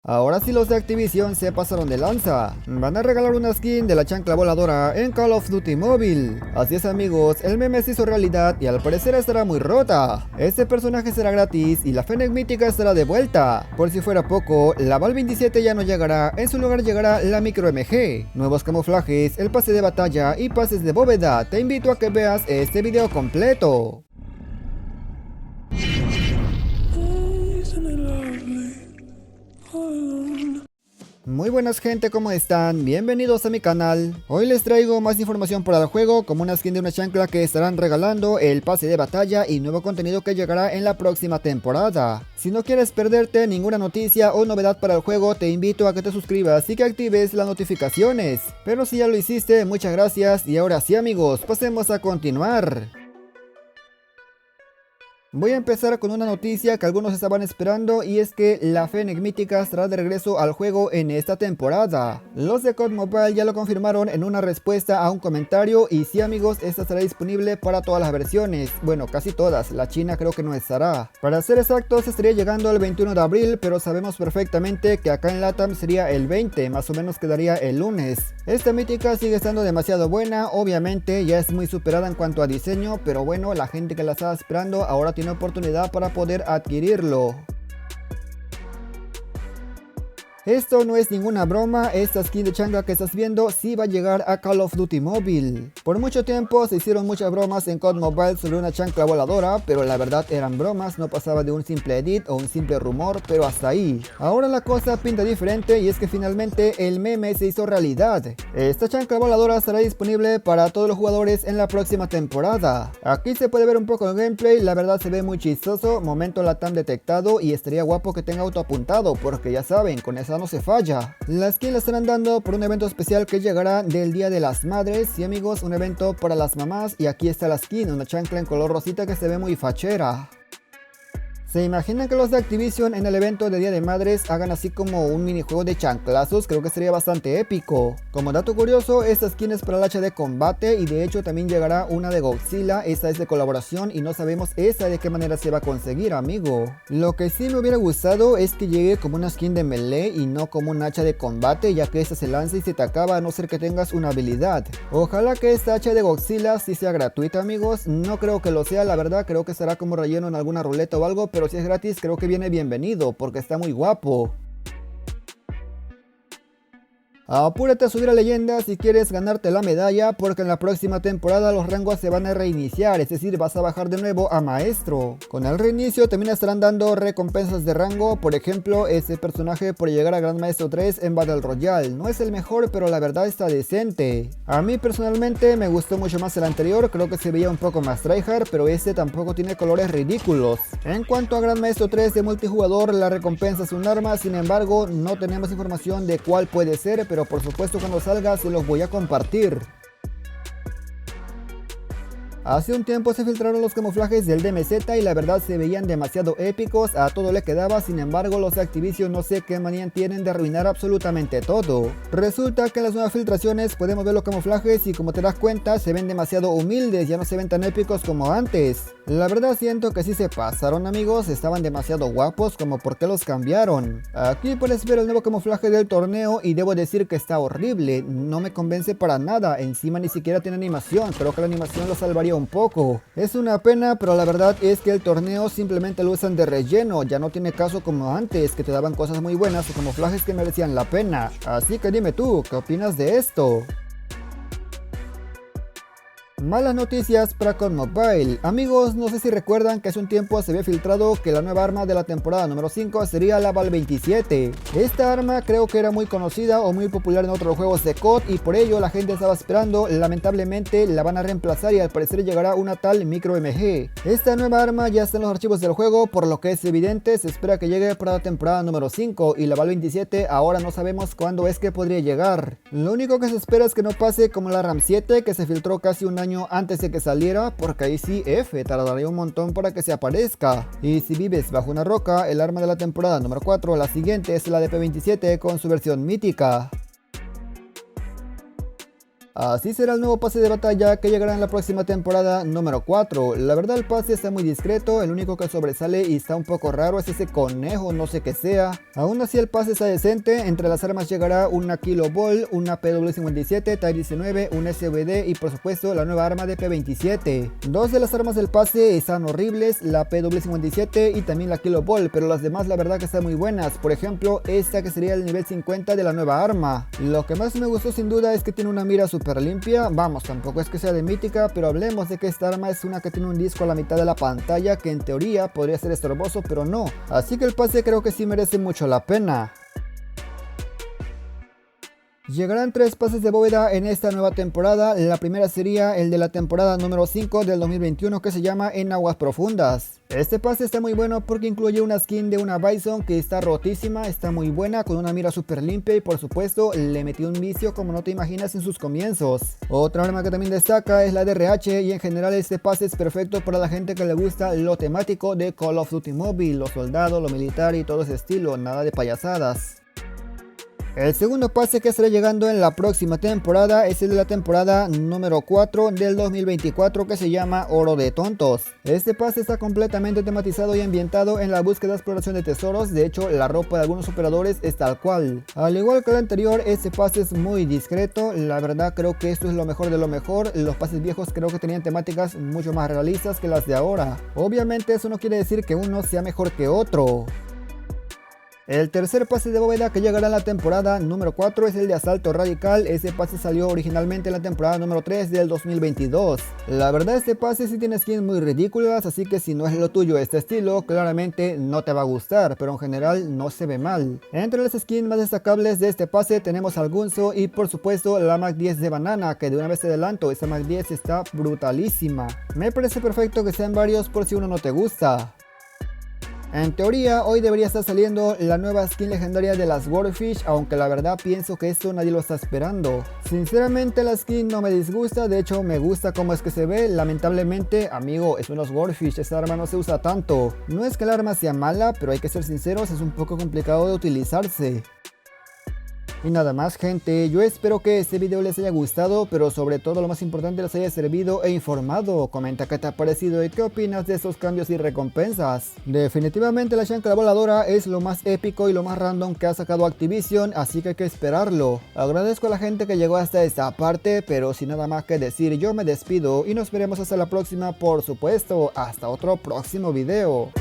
Ahora sí los de Activision se pasaron de lanza. Van a regalar una skin de la chancla voladora en Call of Duty Mobile. Así es amigos, el meme se hizo realidad y al parecer estará muy rota. Este personaje será gratis y la Fennec mítica estará de vuelta. Por si fuera poco, la Val 27 ya no llegará, en su lugar llegará la Micro MG. Nuevos camuflajes, el pase de batalla y pases de bóveda. Te invito a que veas este video completo. Muy buenas gente, ¿cómo están? Bienvenidos a mi canal. Hoy les traigo más información para el juego, como una skin de una chancla que estarán regalando, el pase de batalla y nuevo contenido que llegará en la próxima temporada. Si no quieres perderte ninguna noticia o novedad para el juego, te invito a que te suscribas y que actives las notificaciones. Pero si ya lo hiciste, muchas gracias y ahora sí amigos, pasemos a continuar. Voy a empezar con una noticia que algunos estaban esperando y es que la Fennec mítica estará de regreso al juego en esta temporada. Los de COD Mobile ya lo confirmaron en una respuesta a un comentario y sí amigos, esta estará disponible para todas las versiones, bueno casi todas, la china creo que no estará. Para ser exactos estaría llegando el 21 de abril, pero sabemos perfectamente que acá en LATAM sería el 20, más o menos quedaría el lunes. Esta mítica sigue estando demasiado buena, obviamente ya es muy superada en cuanto a diseño, pero bueno, la gente que la estaba esperando ahora tiene oportunidad para poder adquirirlo. Esto no es ninguna broma, esta skin de chancla que estás viendo sí va a llegar a Call of Duty Mobile. Por mucho tiempo se hicieron muchas bromas en COD Mobile sobre una chancla voladora, pero la verdad eran bromas, no pasaba de un simple edit o un simple rumor, pero hasta ahí. Ahora la cosa pinta diferente y es que finalmente el meme se hizo realidad. Esta chancla voladora estará disponible para todos los jugadores en la próxima temporada. Aquí se puede ver un poco el gameplay, la verdad se ve muy chistoso, momento LATAM detectado y estaría guapo que tenga autoapuntado porque ya saben, con esa no se falla. La skin la estarán dando por un evento especial que llegará del Día de las Madres. Y amigos, un evento para las mamás. Y aquí está la skin, una chancla en color rosita que se ve muy fachera. ¿Se imaginan que los de Activision en el evento de Día de Madres hagan así como un minijuego de chanclazos? Creo que sería bastante épico. Como dato curioso, esta skin es para el hacha de combate y de hecho también llegará una de Godzilla. Esta es de colaboración y no sabemos esa de qué manera se va a conseguir, amigo. Lo que sí me hubiera gustado es que llegue como una skin de melee y no como un hacha de combate, ya que esta se lanza y se te acaba a no ser que tengas una habilidad. Ojalá que esta hacha de Godzilla sí sea gratuita, amigos. No creo que lo sea, la verdad, creo que será como relleno en alguna ruleta o algo, pero si es gratis creo que viene bienvenido porque está muy guapo. Apúrate a subir a leyenda si quieres ganarte la medalla porque en la próxima temporada los rangos se van a reiniciar, es decir vas a bajar de nuevo a maestro. Con el reinicio también estarán dando recompensas de rango, por ejemplo ese personaje por llegar a Gran Maestro 3 en Battle Royale. No es el mejor pero la verdad está decente. A mí personalmente me gustó mucho más el anterior, creo que se veía un poco más tryhard, pero este tampoco tiene colores ridículos. En cuanto a Gran Maestro 3 de multijugador, la recompensa es un arma, sin embargo no tenemos información de cuál puede ser, pero por supuesto cuando salga se los voy a compartir. Hace un tiempo se filtraron los camuflajes del DMZ y la verdad se veían demasiado épicos, a todo le quedaba, sin embargo los de Activision no sé qué manía tienen de arruinar absolutamente todo. Resulta que en las nuevas filtraciones podemos ver los camuflajes y como te das cuenta se ven demasiado humildes, ya no se ven tan épicos como antes. La verdad siento que sí se pasaron amigos, estaban demasiado guapos como por qué los cambiaron. Aquí puedes ver el nuevo camuflaje del torneo y debo decir que está horrible, no me convence para nada, encima ni siquiera tiene animación, creo que la animación lo salvaría un poco. Es una pena, pero la verdad es que el torneo simplemente lo usan de relleno, ya no tiene caso como antes, que te daban cosas muy buenas o camuflajes que merecían la pena. Así que dime tú, ¿qué opinas de esto? Malas noticias para COD Mobile. Amigos, no sé si recuerdan que hace un tiempo se había filtrado que la nueva arma de la temporada número 5 sería la Val 27. Esta arma creo que era muy conocida o muy popular en otros juegos de COD y por ello la gente estaba esperando, lamentablemente la van a reemplazar y al parecer llegará una tal Micro MG. Esta nueva arma ya está en los archivos del juego, por lo que es evidente, se espera que llegue para la temporada número 5 y la Val 27 ahora no sabemos cuándo es que podría llegar. Lo único que se espera es que no pase como la RAM 7 que se filtró casi un año antes de que saliera, porque ahí sí F tardaría un montón para que se aparezca. Y si vives bajo una roca, el arma de la temporada número 4, la siguiente es la de P27 con su versión mítica. Así será el nuevo pase de batalla que llegará en la próxima temporada número 4. La verdad el pase está muy discreto, el único que sobresale y está un poco raro es ese conejo, no sé qué sea. Aún así el pase está decente, entre las armas llegará una Kilo Ball, una PW57, Type 19, un SVD y por supuesto la nueva arma de P27. Dos de las armas del pase están horribles, la PW57 y también la Kilo Ball, pero las demás la verdad que están muy buenas. Por ejemplo, esta que sería el nivel 50 de la nueva arma. Lo que más me gustó sin duda es que tiene una mira súper limpia, vamos, tampoco es que sea de mítica, pero hablemos de que esta arma es una que tiene un disco a la mitad de la pantalla que en teoría podría ser estorboso, pero no, así que el pase creo que sí merece mucho la pena. Llegarán 3 pases de bóveda en esta nueva temporada. La primera sería el de la temporada número 5 del 2021 que se llama En Aguas Profundas. Este pase está muy bueno porque incluye una skin de una Bison que está rotísima, está muy buena, con una mira súper limpia y por supuesto le metí un vicio como no te imaginas en sus comienzos. Otra arma que también destaca es la DRH y en general este pase es perfecto para la gente que le gusta lo temático de Call of Duty Mobile, lo soldado, lo militar y todo ese estilo, nada de payasadas. El segundo pase que estará llegando en la próxima temporada es el de la temporada número 4 del 2024 que se llama Oro de Tontos. Este pase está completamente tematizado y ambientado en la búsqueda de exploración de tesoros, de hecho la ropa de algunos operadores es tal cual. Al igual que el anterior, este pase es muy discreto, la verdad creo que esto es lo mejor de lo mejor, los pases viejos creo que tenían temáticas mucho más realistas que las de ahora. Obviamente eso no quiere decir que uno sea mejor que otro. El tercer pase de bóveda que llegará en la temporada número 4 es el de Asalto Radical. Ese pase salió originalmente en la temporada número 3 del 2022. La verdad este pase sí tiene skins muy ridículas, así que si no es lo tuyo este estilo, claramente no te va a gustar, pero en general no se ve mal. Entre las skins más destacables de este pase tenemos al Gunzo y por supuesto la Mac 10 de banana, que de una vez te adelanto, esta Mac 10 está brutalísima. Me parece perfecto que sean varios por si uno no te gusta. En teoría, hoy debería estar saliendo la nueva skin legendaria de las Swordfish, aunque la verdad pienso que esto nadie lo está esperando. Sinceramente la skin no me disgusta, de hecho me gusta cómo es que se ve, lamentablemente, amigo, es una Swordfish, esta arma no se usa tanto. No es que el arma sea mala, pero hay que ser sinceros, es un poco complicado de utilizarse. Y nada más gente, yo espero que este video les haya gustado, pero sobre todo lo más importante les haya servido e informado. Comenta qué te ha parecido y qué opinas de estos cambios y recompensas. Definitivamente la chancla voladora es lo más épico y lo más random que ha sacado Activision, así que hay que esperarlo. Agradezco a la gente que llegó hasta esta parte, pero sin nada más que decir yo me despido y nos veremos hasta la próxima, por supuesto, hasta otro próximo video.